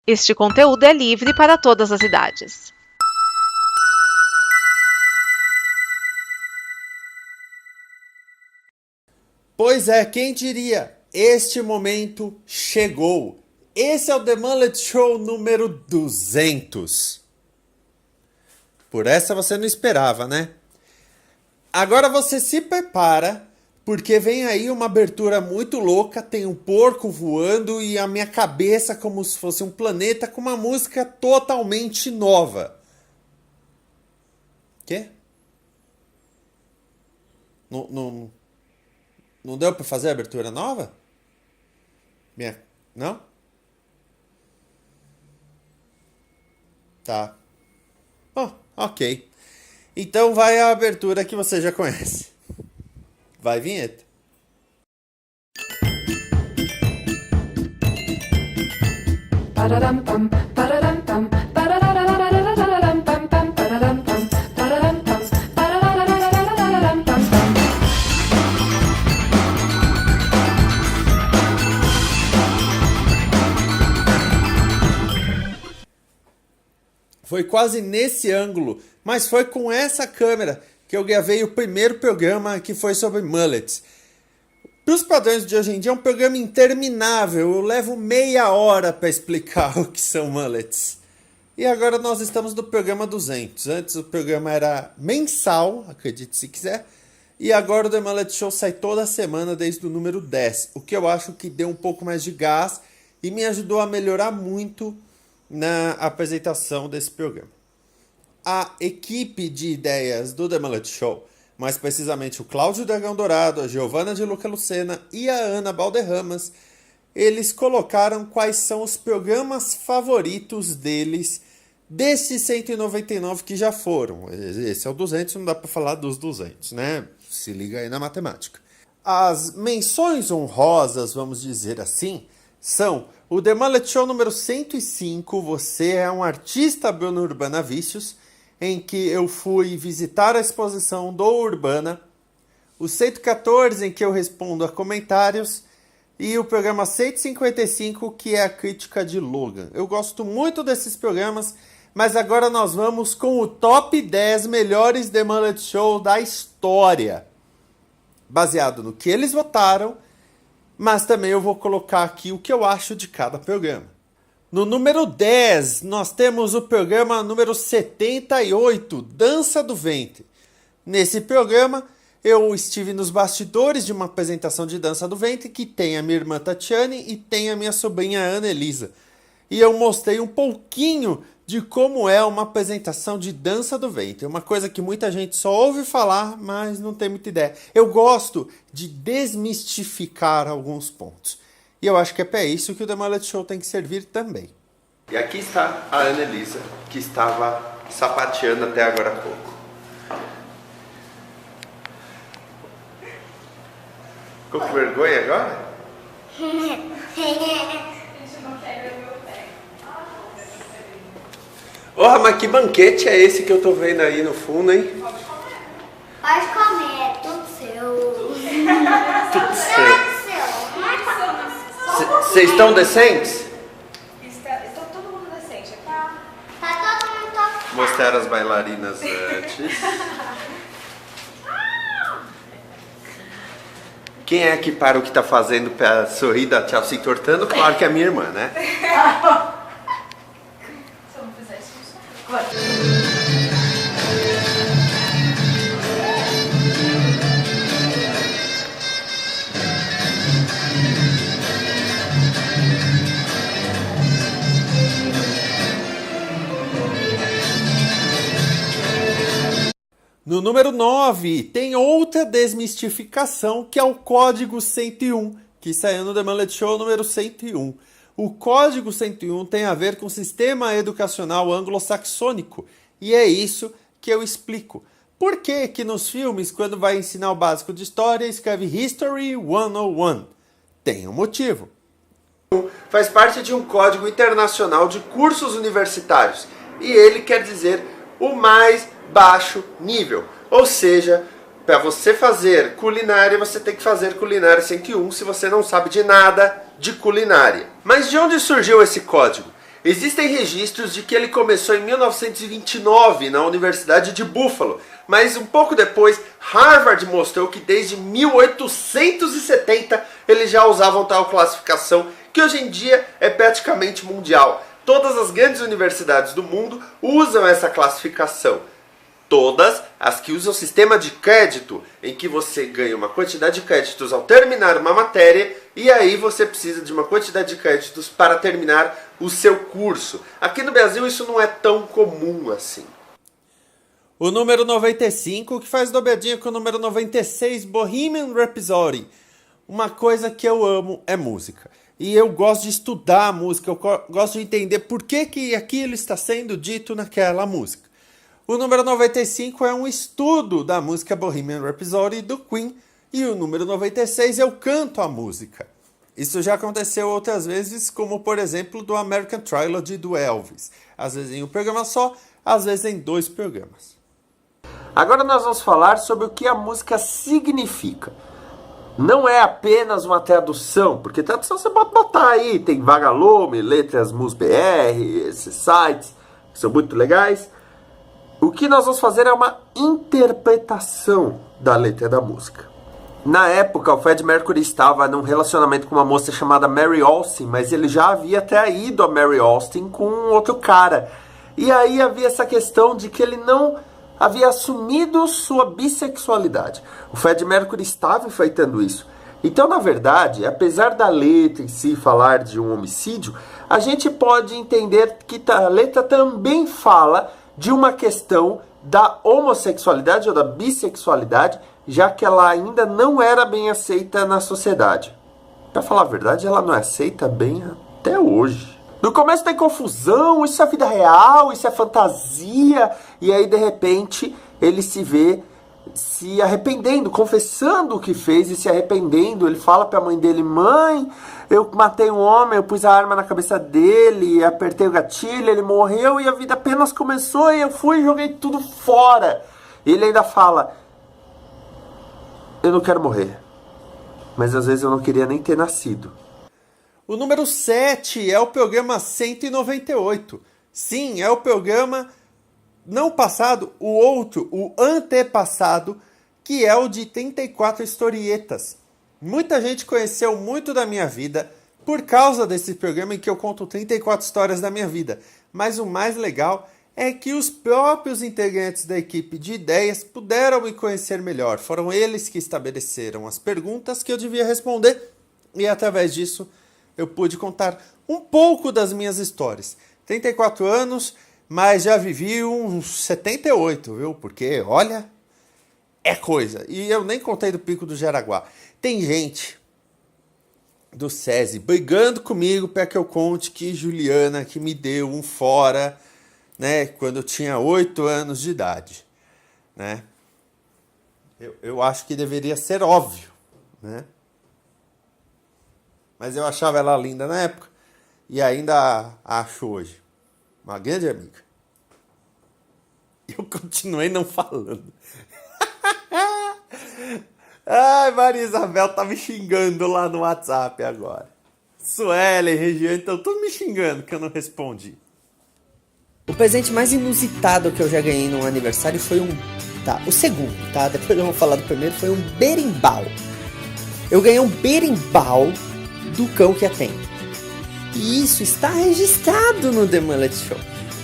Este conteúdo é livre para todas as idades. Pois é, quem diria? Este momento chegou. Esse é o The Mullet Show número 200. Por essa você não esperava, né? Agora você se prepara, porque vem aí uma abertura muito louca, tem um porco voando e a minha cabeça como se fosse um planeta com uma música totalmente nova. Quê? Não deu pra fazer a abertura nova? Não? Tá. Oh, ok. Então vai a abertura que você já conhece. Vai, vinheta. Foi quase nesse ângulo, mas foi com essa câmera que eu gravei o primeiro programa que foi sobre mullets. Para os padrões de hoje em dia é um programa interminável, eu levo meia hora para explicar o que são mullets. E agora nós estamos no programa 200. Antes o programa era mensal, acredite se quiser, e agora o The Mullet Show sai toda semana desde o número 10, o que eu acho que deu um pouco mais de gás e me ajudou a melhorar muito na apresentação desse programa. A equipe de ideias do The Mullet Show, mais precisamente o Cláudio Dragão Dourado, a Giovanna de Luca Lucena e a Ana Balderramas, eles colocaram quais são os programas favoritos deles desses 199 que já foram. Esse é o 200, não dá para falar dos 200, né? Se liga aí na matemática. As menções honrosas, vamos dizer assim, são o The Mullet Show número 105, Você é um Artista, Bruno Urbana Vícios, em que eu fui visitar a exposição do Urbana, o 114, em que eu respondo a comentários, e o programa 155, que é a crítica de Logan. Eu gosto muito desses programas, mas agora nós vamos com o top 10 melhores The Mullet Show da história, baseado no que eles votaram, mas também eu vou colocar aqui o que eu acho de cada programa. No número 10, nós temos o programa número 78, Dança do Ventre. Nesse programa, eu estive nos bastidores de uma apresentação de Dança do Ventre que tem a minha irmã Tatiane e tem a minha sobrinha Ana Elisa. E eu mostrei um pouquinho de como é uma apresentação de Dança do Ventre. Uma coisa que muita gente só ouve falar, mas não tem muita ideia. Eu gosto de desmistificar alguns pontos. E eu acho que é para isso que o The Mullet Show tem que servir também. E aqui está a Ana Elisa, que estava sapateando até agora há pouco. Ficou com vergonha agora? Oh, mas que banquete é esse que eu tô vendo aí no fundo, hein? Pode comer, é tudo seu. Tudo seu. Vocês estão decentes? Está todo mundo decente aqui. Tá todo mundo top. Mostrar as bailarinas antes. Quem é que para o que tá fazendo pra sorrir da tchau se entortando? Claro que é a minha irmã, né? Se eu não fizer isso, não. No número 9, tem outra desmistificação, que é o Código 101, que saiu no The Mullet Show número 101. O Código 101 tem a ver com o sistema educacional anglo-saxônico, e é isso que eu explico. Por que que nos filmes, quando vai ensinar o básico de história, escreve History 101? Tem um motivo. Faz parte de um código internacional de cursos universitários, e ele quer dizer o mais baixo nível. Ou seja, para você fazer culinária, você tem que fazer culinária 101 se você não sabe de nada de culinária. Mas de onde surgiu esse código? Existem registros de que ele começou em 1929 na Universidade de Buffalo, mas um pouco depois Harvard mostrou que desde 1870 eles já usavam tal classificação, que hoje em dia é praticamente mundial. Todas as grandes universidades do mundo usam essa classificação. Todas as que usam o sistema de crédito, em que você ganha uma quantidade de créditos ao terminar uma matéria, e aí você precisa de uma quantidade de créditos para terminar o seu curso. Aqui no Brasil isso não é tão comum assim. O número 95, que faz dobradinha com o número 96, Bohemian Rhapsody. Uma coisa que eu amo é música. E eu gosto de estudar a música, eu gosto de entender por que aquilo está sendo dito naquela música. O número 95 é um estudo da música Bohemian Rhapsody do Queen. E o número 96 eu canto a música. Isso já aconteceu outras vezes, como por exemplo do American Trilogy do Elvis. Às vezes em um programa só, às vezes em 2 programas. Agora nós vamos falar sobre o que a música significa. Não é apenas uma tradução, porque tradução você pode botar aí, tem Vagalume, Letras Mus.br, esses sites que são muito legais. O que nós vamos fazer é uma interpretação da letra da música. Na época, o Fred Mercury estava num relacionamento com uma moça chamada Mary Austin, mas ele já havia traído a Mary Austin com outro cara. E aí havia essa questão de que ele não havia assumido sua bissexualidade. O Fred Mercury estava enfrentando isso. Então, na verdade, apesar da letra em si falar de um homicídio, a gente pode entender que a letra também fala de uma questão da homossexualidade ou da bissexualidade, já que ela ainda não era bem aceita na sociedade. Pra falar a verdade, ela não é aceita bem até hoje. No começo tem confusão, isso é vida real, isso é fantasia, e aí de repente ele se vê se arrependendo, confessando o que fez e se arrependendo. Ele fala pra mãe dele: mãe, eu matei um homem, eu pus a arma na cabeça dele, apertei o gatilho, ele morreu e a vida apenas começou e eu fui e joguei tudo fora. Ele ainda fala: eu não quero morrer, mas às vezes eu não queria nem ter nascido. O número 7 é o programa 198. Sim, é o programa, não passado, o outro, o antepassado, que é o de 34 historietas. Muita gente conheceu muito da minha vida por causa desse programa em que eu conto 34 histórias da minha vida. Mas o mais legal é que os próprios integrantes da equipe de ideias puderam me conhecer melhor. Foram eles que estabeleceram as perguntas que eu devia responder e através disso eu pude contar um pouco das minhas histórias. 34 anos, mas já vivi uns 78, viu? Porque, olha, é coisa. E eu nem contei do Pico do Jaraguá. Tem gente do SESI brigando comigo para que eu conte que Juliana que me deu um fora, né, quando eu tinha 8 anos de idade, né? Eu acho que deveria ser óbvio, né? Mas eu achava ela linda na época e ainda acho hoje. Uma grande amiga. Eu continuei não falando. Ai, Maria Isabel tá me xingando lá no WhatsApp agora. Suelen, Regiane, estão tudo me xingando que eu não respondi. O presente mais inusitado que eu já ganhei num aniversário foi o segundo, tá? Depois eu vou falar do primeiro, foi um berimbau. Eu ganhei um berimbau do Cão que Atende. E isso está registrado no The Mullet Show.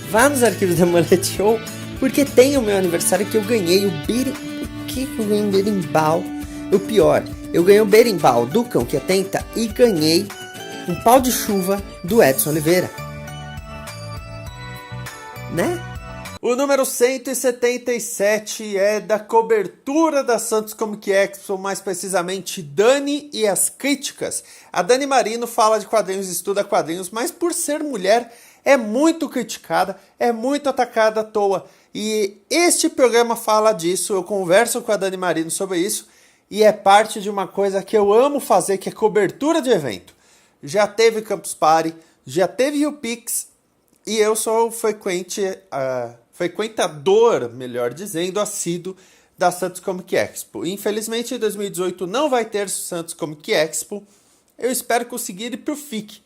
Vá nos arquivos do The Mullet Show, porque tem o meu aniversário que eu ganhei o berimbau. Por que eu ganhei um berimbau? O pior, eu ganhei o berimbau do Cão que Atenta e ganhei um pau de chuva do Edson Oliveira. Né? O número 177 é da cobertura da Santos Comic Expo, mais precisamente Dani e as críticas. A Dani Marino fala de quadrinhos, estuda quadrinhos, mas por ser mulher é muito criticada, é muito atacada à toa. E este programa fala disso, eu converso com a Dani Marino sobre isso e é parte de uma coisa que eu amo fazer, que é cobertura de evento. Já teve Campus Party, já teve o Pix e eu sou frequentador, melhor dizendo, assíduo da Santos Comic Expo. Infelizmente, em 2018 não vai ter Santos Comic Expo. Eu espero conseguir ir para o FIC.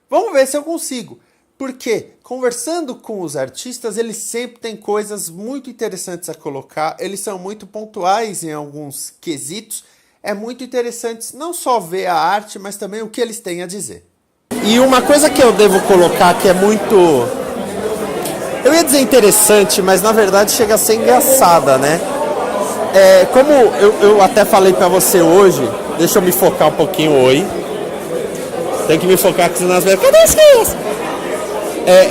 Vamos ver se eu consigo. Porque conversando com os artistas, eles sempre têm coisas muito interessantes a colocar, eles são muito pontuais em alguns quesitos. É muito interessante não só ver a arte, mas também o que eles têm a dizer. E uma coisa que eu devo colocar que é muito... eu ia dizer interessante, mas na verdade chega a ser engraçada, né? Como eu até falei pra você hoje, deixa eu me focar um pouquinho, oi. Tem que me focar aqui nas minhas... cadê as crianças?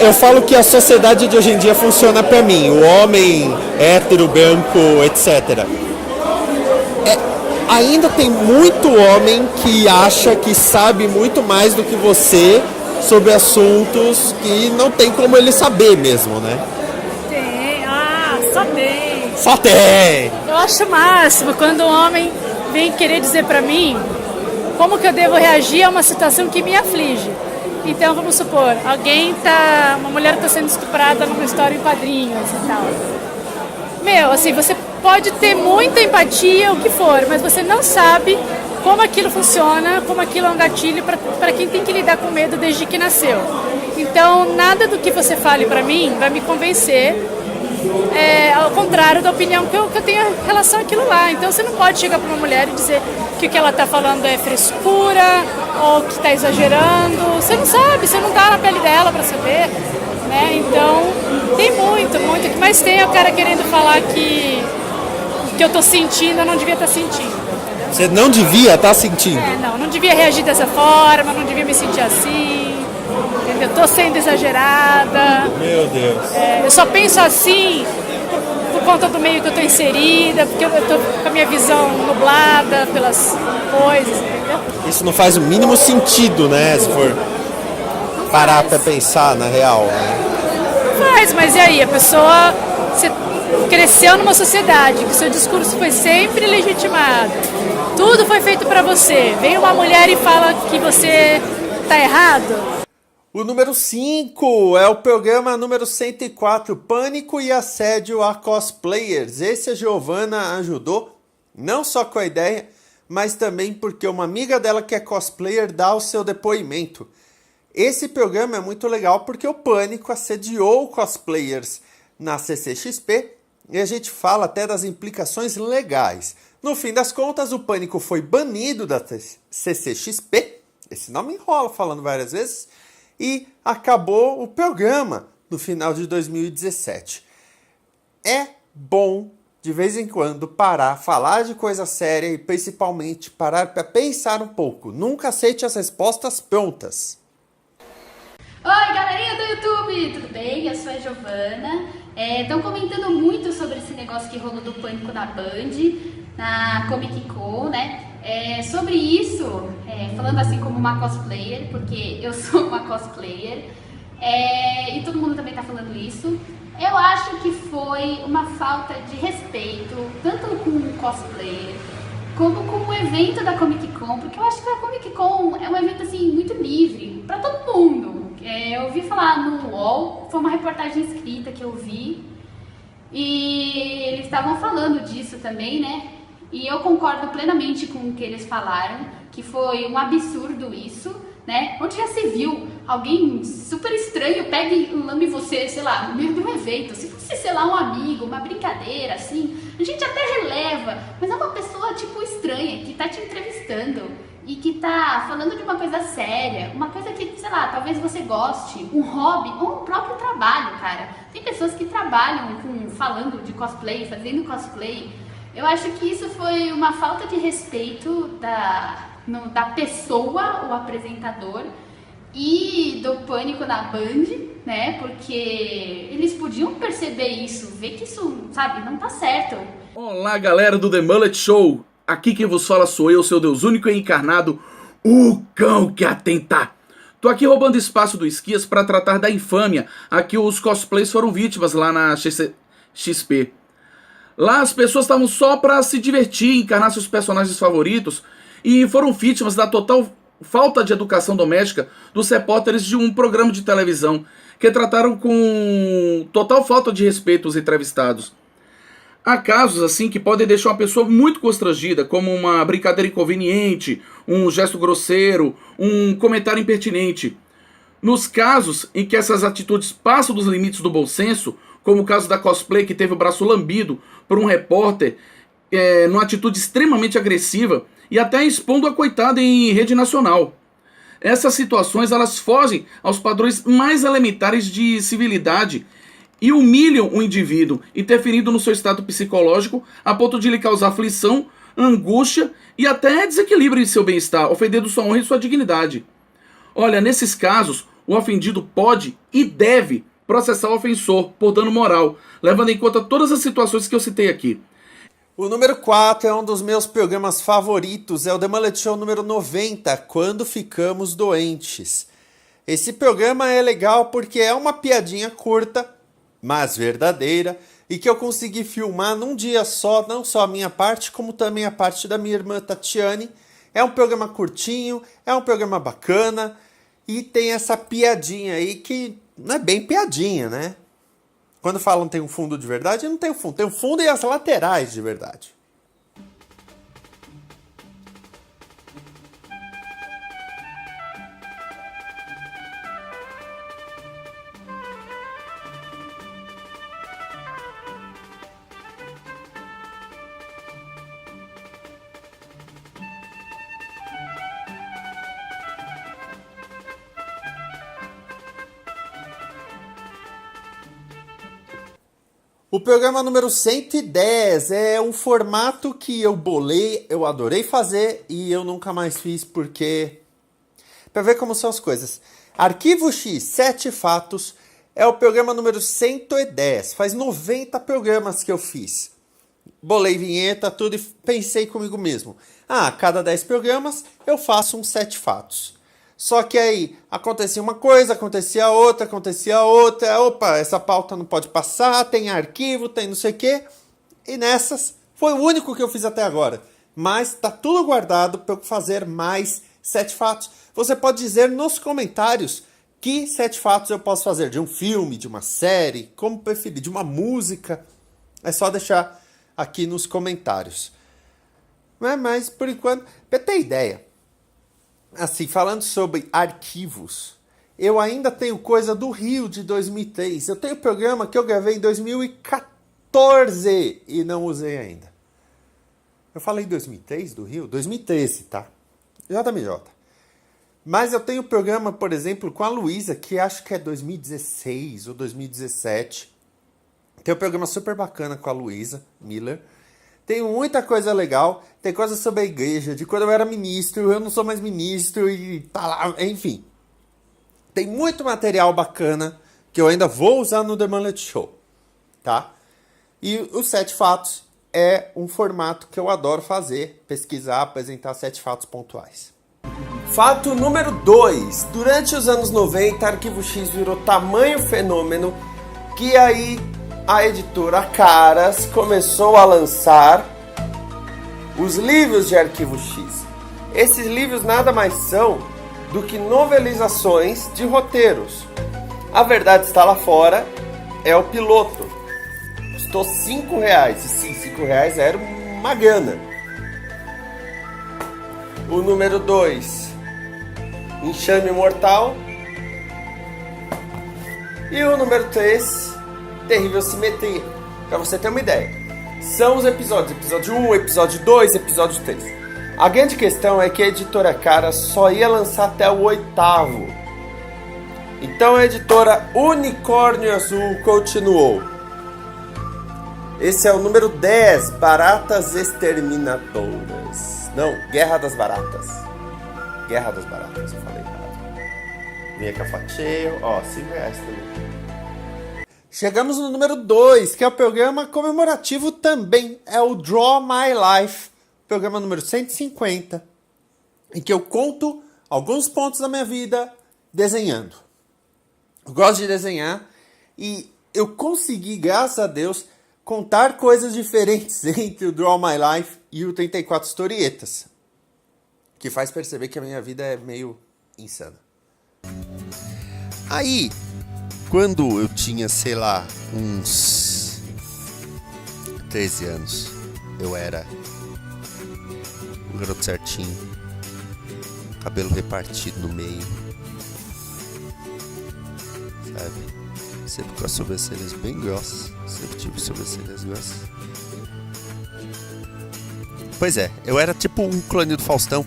Eu falo que a sociedade de hoje em dia funciona pra mim, o homem hétero, branco, etc. Ainda tem muito homem que acha que sabe muito mais do que você sobre assuntos que não tem como ele saber mesmo, né? Tem, só tem. Só tem! Eu acho o máximo quando um homem vem querer dizer pra mim como que eu devo reagir a uma situação que me aflige. Então, vamos supor, uma mulher está sendo estuprada numa história em quadrinhos e tal. Meu, assim, você pode ter muita empatia, o que for, mas você não sabe como aquilo funciona, como aquilo é um gatilho para quem tem que lidar com medo desde que nasceu. Então, nada do que você fale para mim vai me convencer, ao contrário da opinião que eu tenho em relação àquilo lá. Então, você não pode chegar para uma mulher e dizer que o que ela está falando é frescura ou que está exagerando. Você não sabe, você não está na pele dela para saber. Né? Então, tem muito. O que mais tem é o cara querendo falar que o que eu tô sentindo, eu não devia estar sentindo. Entendeu? Você não devia estar sentindo? Não devia reagir dessa forma, não devia me sentir assim, entendeu? Tô sendo exagerada. Meu Deus. Eu só penso assim por conta do meio que eu tô inserida, porque eu tô com a minha visão nublada pelas coisas, entendeu? Isso não faz o mínimo sentido, né? Se for parar pra pensar na real, né? Faz, mas e aí? A pessoa cresceu numa sociedade que o seu discurso foi sempre legitimado. Tudo foi feito pra você. Vem uma mulher e fala que você tá errado. O número 5 é o programa número 104, Pânico e Assédio a Cosplayers. Esse a Giovana ajudou, não só com a ideia, mas também porque uma amiga dela que é cosplayer dá o seu depoimento. Esse programa é muito legal porque o Pânico assediou cosplayers na CCXP e a gente fala até das implicações legais. No fim das contas, o Pânico foi banido da CCXP, esse nome enrola falando várias vezes, e acabou o programa no final de 2017. É bom, de vez em quando, parar, falar de coisa séria e principalmente parar para pensar um pouco. Nunca aceite as respostas prontas. Oi, galerinha do YouTube, tudo bem? Eu sou a Giovana. Estão comentando muito sobre esse negócio que rolou do Pânico na Band, na Comic Con, né? Sobre isso, falando assim como uma cosplayer, porque eu sou uma cosplayer, e todo mundo também tá falando isso, eu acho que foi uma falta de respeito, tanto com o cosplayer, como com o evento da Comic Con, porque eu acho que a Comic Con é um evento assim muito livre para todo mundo. Eu ouvi falar no UOL, foi uma reportagem escrita que eu vi, e eles estavam falando disso também, né? E eu concordo plenamente com o que eles falaram, que foi um absurdo isso, né? Onde já se viu alguém super estranho pega e lame você, sei lá, no meio de um evento. Se fosse, sei lá, um amigo, uma brincadeira, assim, a gente até releva, mas é uma pessoa, tipo, estranha, que tá te entrevistando e que tá falando de uma coisa séria, uma coisa que, sei lá, talvez você goste, um hobby ou um próprio trabalho, cara. Tem pessoas que trabalham falando de cosplay, fazendo cosplay. Eu acho que isso foi uma falta de respeito da pessoa, o apresentador, e do Pânico na Band, né? Porque eles podiam perceber isso, ver que isso, sabe, não tá certo. Olá, galera do The Mullet Show! Aqui quem vos fala sou eu, seu Deus único e encarnado, o cão que atenta. Tô aqui roubando espaço do Esquias para tratar da infâmia a que os cosplays foram vítimas lá na XP. Lá as pessoas estavam só para se divertir, encarnar seus personagens favoritos e foram vítimas da total falta de educação doméstica dos repórteres de um programa de televisão que trataram com total falta de respeito os entrevistados. Há casos assim que podem deixar uma pessoa muito constrangida, como uma brincadeira inconveniente, um gesto grosseiro, um comentário impertinente. Nos casos em que essas atitudes passam dos limites do bom senso, como o caso da cosplay que teve o braço lambido por um repórter numa atitude extremamente agressiva e até expondo a coitada em rede nacional. Essas situações elas fogem aos padrões mais elementares de civilidade e humilham o indivíduo, interferindo no seu estado psicológico a ponto de lhe causar aflição, angústia e até desequilíbrio em seu bem-estar, ofendendo sua honra e sua dignidade. Olha, nesses casos, o ofendido pode e deve processar o ofensor por dano moral, levando em conta todas as situações que eu citei aqui. O número 4 é um dos meus programas favoritos, é o The Mullet Show número 90, Quando Ficamos Doentes. Esse programa é legal porque é uma piadinha curta, mas verdadeira, e que eu consegui filmar num dia só, não só a minha parte, como também a parte da minha irmã Tatiane. É um programa curtinho, é um programa bacana, e tem essa piadinha aí que não é bem piadinha, né? Quando falam tem um fundo de verdade, não tem um fundo. Tem um fundo e as laterais de verdade. O programa número 110 é um formato que eu bolei, eu adorei fazer e eu nunca mais fiz porque... Pra ver como são as coisas. Arquivo X, 7 fatos, é o programa número 110. Faz 90 programas que eu fiz. Bolei vinheta, tudo e pensei comigo mesmo. A cada 10 programas eu faço uns 7 fatos. Só que aí acontecia uma coisa, acontecia outra. Opa, essa pauta não pode passar, tem arquivo, tem não sei o quê. E nessas, foi o único que eu fiz até agora. Mas tá tudo guardado para eu fazer mais 7 fatos. Você pode dizer nos comentários que 7 fatos eu posso fazer. De um filme, de uma série, como preferir, de uma música. É só deixar aqui nos comentários. Mas por enquanto, pra ter ideia. Assim, falando sobre arquivos, eu ainda tenho coisa do Rio de 2003. Eu tenho programa que eu gravei em 2014 e não usei ainda. Eu falei 2003 do Rio? 2013, tá? JMJ. Mas eu tenho programa, por exemplo, com a Luísa, que acho que é 2016 ou 2017. Tem um programa super bacana com a Luísa Miller. Tem muita coisa legal, tem coisa sobre a igreja, de quando eu era ministro, eu não sou mais ministro e tá lá, enfim. Tem muito material bacana que eu ainda vou usar no The Mullet Show, tá? E os 7 fatos é um formato que eu adoro fazer, pesquisar, apresentar 7 fatos pontuais. Fato número 2. Durante os anos 90, Arquivo X virou tamanho fenômeno que aí... a editora Caras começou a lançar os livros de Arquivo X. Esses livros nada mais são do que novelizações de roteiros. A Verdade Está Lá Fora é o piloto. Custou R$5. E sim, R$5 era uma grana. O número 2, Enxame Mortal. E o número 3, Terrível Simetria, pra você ter uma ideia. São os episódios, episódio 1, episódio 2, episódio 3. A grande questão é que a editora Cara só ia lançar até o 8º. Então a editora Unicórnio Azul continuou. Esse é o número 10, Baratas Exterminadoras. Não, Guerra das Baratas. Guerra das Baratas, eu falei errado. Vinha com a fatia, ó, R$5 também. Chegamos no número 2, que é o programa comemorativo também. É o Draw My Life, programa número 150, em que eu conto alguns pontos da minha vida desenhando. Eu gosto de desenhar e eu consegui, graças a Deus, contar coisas diferentes entre o Draw My Life e o 34 Historietas, que faz perceber que a minha vida é meio insana. Aí... quando eu tinha, sei lá, uns 13 anos, eu era um garoto certinho, cabelo repartido no meio, Sempre com as sobrancelhas bem grossas. Sempre tive sobrancelhas grossas. Pois é, eu era tipo um clone do Faustão.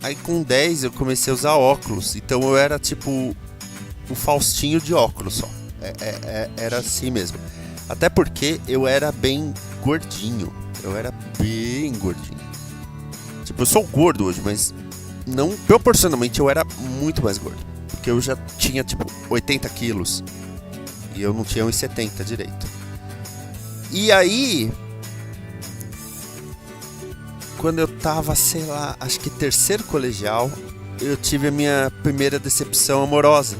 Aí com 10 eu comecei a usar óculos. Então eu era tipo o Faustinho de óculos só. Era assim mesmo. Até porque eu era bem gordinho. Eu era bem gordinho. Tipo, eu sou gordo hoje, mas não proporcionalmente eu era muito mais gordo. Porque eu já tinha tipo 80 quilos. E eu não tinha uns 70 direito. E aí, quando eu tava, sei lá, acho que terceiro colegial, eu tive a minha primeira decepção amorosa.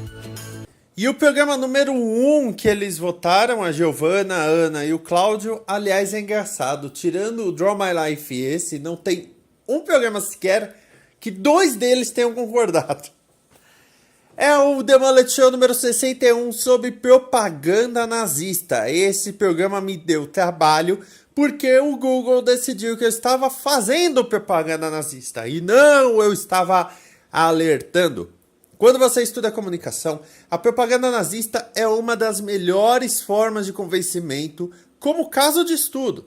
E o programa número 1 que eles votaram, a Giovana, a Ana e o Cláudio, aliás, é engraçado. Tirando o Draw My Life e esse, não tem um programa sequer que 2 deles tenham concordado. É o The Mullet Show número 61 sobre propaganda nazista. Esse programa me deu trabalho porque o Google decidiu que eu estava fazendo propaganda nazista. E não, eu estava alertando. Quando você estuda comunicação, a propaganda nazista é uma das melhores formas de convencimento como caso de estudo.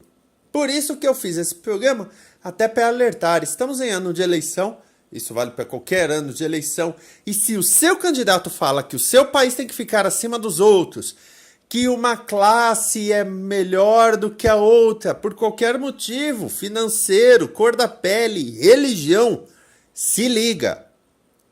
Por isso que eu fiz esse programa, até para alertar. Estamos em ano de eleição, isso vale para qualquer ano de eleição, e se o seu candidato fala que o seu país tem que ficar acima dos outros, que uma classe é melhor do que a outra, por qualquer motivo, financeiro, cor da pele, religião, se liga.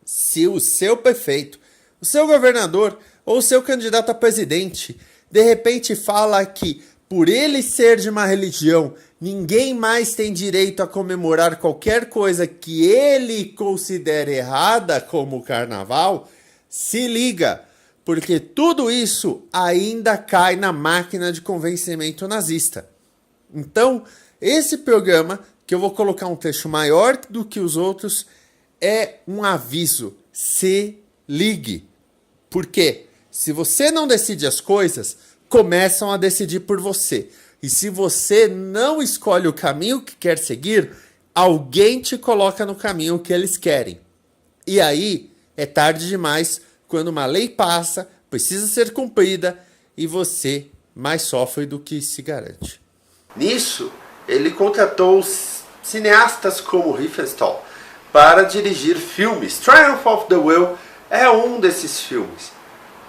Se o seu prefeito, o seu governador ou o seu candidato a presidente de repente fala que por ele ser de uma religião, ninguém mais tem direito a comemorar qualquer coisa que ele considere errada, como o carnaval, se liga, porque tudo isso ainda cai na máquina de convencimento nazista. Então, esse programa, que eu vou colocar um trecho maior do que os outros, é um aviso. Se ligue. Porque se você não decide as coisas, começam a decidir por você. E se você não escolhe o caminho que quer seguir, alguém te coloca no caminho que eles querem. E aí é tarde demais quando uma lei passa, precisa ser cumprida e você mais sofre do que se garante. Nisso, ele contratou cineastas como Riefenstahl para dirigir filmes. Triumph of the Will é um desses filmes.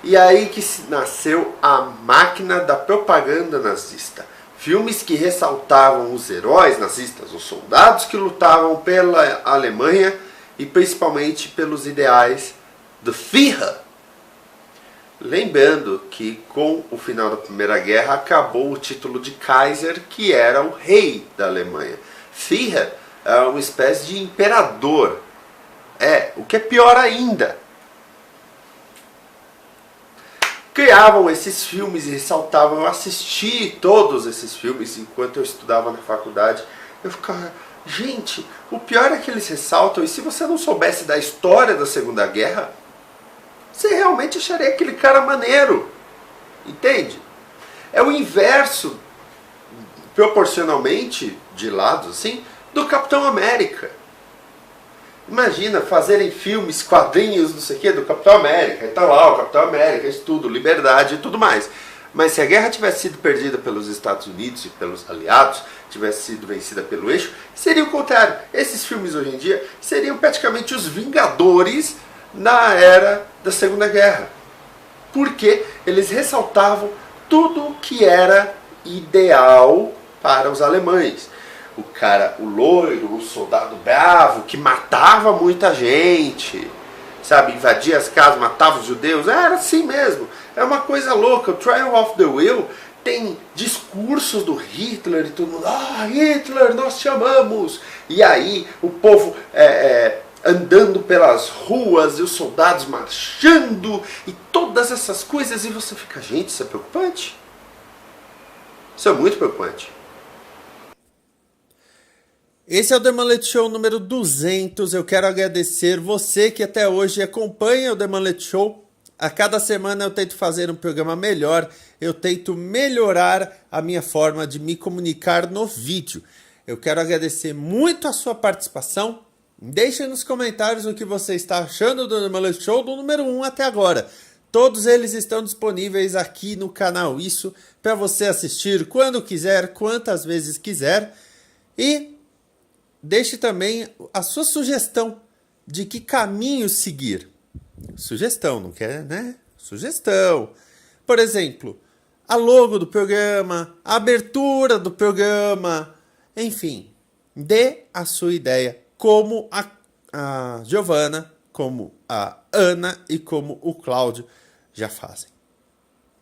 E aí que nasceu a máquina da propaganda nazista. Filmes que ressaltavam os heróis nazistas, os soldados que lutavam pela Alemanha e principalmente pelos ideais do Führer. Lembrando que com o final da Primeira Guerra acabou o título de Kaiser, que era o rei da Alemanha. Führer é uma espécie de imperador. O que é pior ainda. Criavam esses filmes e ressaltavam. Eu assisti todos esses filmes enquanto eu estudava na faculdade. Eu ficava, gente, o pior é que eles ressaltam. E se você não soubesse da história da Segunda Guerra, você realmente acharia aquele cara maneiro. Entende? É o inverso, proporcionalmente, de lados assim, do Capitão América. Imagina fazerem filmes, quadrinhos, não sei o que, do Capitão América. E tá lá o Capitão América, isso tudo, liberdade e tudo mais. Mas se a guerra tivesse sido perdida pelos Estados Unidos e pelos aliados, tivesse sido vencida pelo eixo, seria o contrário. Esses filmes hoje em dia seriam praticamente os Vingadores na era da Segunda Guerra. Porque eles ressaltavam tudo que era ideal para os alemães. O cara, o loiro, o soldado bravo, que matava muita gente, sabe, invadia as casas, matava os judeus, era assim mesmo, é uma coisa louca. O Triumph of the Will tem discursos do Hitler e todo mundo, Hitler, nós te amamos, e aí o povo andando pelas ruas e os soldados marchando e todas essas coisas, e você fica, gente, isso é preocupante, isso é muito preocupante. Esse é o The Mullet Show número 200. Eu quero agradecer você que até hoje acompanha o The Mullet Show. A cada semana eu tento fazer um programa melhor. Eu tento melhorar a minha forma de me comunicar no vídeo. Eu quero agradecer muito a sua participação. Deixe nos comentários o que você está achando do The Mullet Show do número 1 até agora. Todos eles estão disponíveis aqui no canal Isso, para você assistir quando quiser, quantas vezes quiser. E deixe também a sua sugestão de que caminho seguir. Sugestão, não quer, né? Sugestão. Por exemplo, a logo do programa, a abertura do programa, enfim, dê a sua ideia, como a Giovana, como a Ana e como o Cláudio já fazem.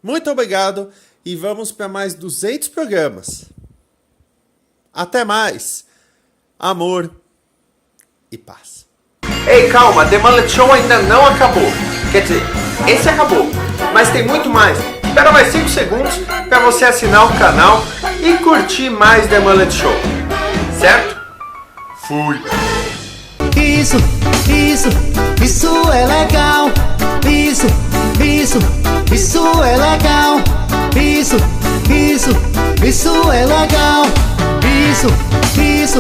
Muito obrigado e vamos para mais 200 programas. Até mais. Amor e paz. Ei, calma, The Mullet Show ainda não acabou. Quer dizer, esse acabou, mas tem muito mais. Espera mais 5 segundos para você assinar o canal e curtir mais The Mullet Show. Certo? Fui. Isso é legal. Isso é legal. Isso é legal. Isso